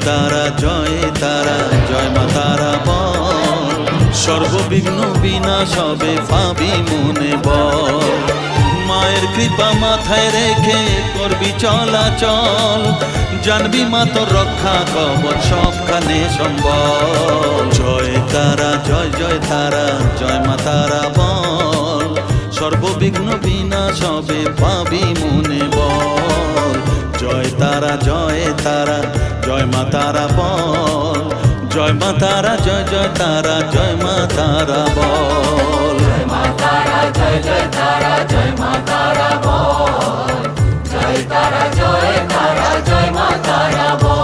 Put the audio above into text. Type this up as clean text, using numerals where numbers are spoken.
তারা জয় তারা জয় মা তারা বল, সর্ববিঘ্ন বিনাশ হবে পাবি মনে বল। মায়ের কৃপা মাথায় রেখে করবি চলাচল, জানবি মা তোর রক্ষা কবচ সবখানে সম্বল। জয় তারা জয় জয় তারা জয় মা তারা বল, সর্ববিঘ্ন বিনাশ হবে পাবি মনে বল। জয় তারা জয় তারা জয় মা তারা বল, জয় মা তারা জয় জয় তারা জয় মা তারা বল। জয় মা তারা জয় জয় তারা জয় মা তারা বল, জয় তারা জয় তারা জয় মা তারা বল।